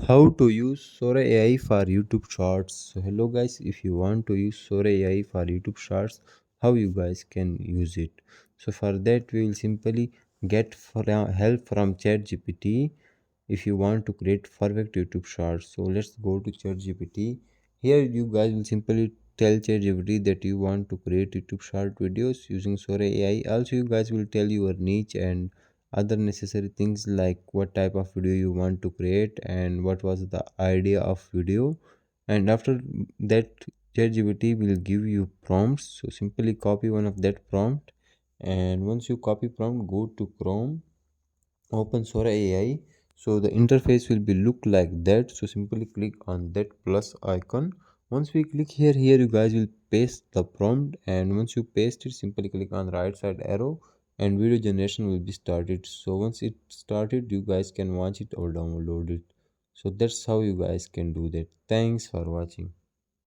How to use Sora AI for YouTube Shorts. So hello guys, if you want to use Sora AI for YouTube Shorts, how you guys can use it. So for that we will simply get help from ChatGPT if you want to create perfect YouTube Shorts. So let's go to ChatGPT. Here you guys will simply tell ChatGPT that you want to create YouTube short videos using Sora AI. Also you guys will tell your niche and other necessary things like what type of video you want to create and what was the idea of video. And after that, ChatGPT will give you prompts, so simply copy one of that prompt. And once you copy prompt, go to Chrome, open Sora AI. So the interface will be look like that. So simply click on that plus icon. Once we click here you guys will paste the prompt, and once you paste it, simply click on right side arrow and video generation will be started. So once it started, you guys can watch it or download it. So that's how you guys can do that. Thanks for watching.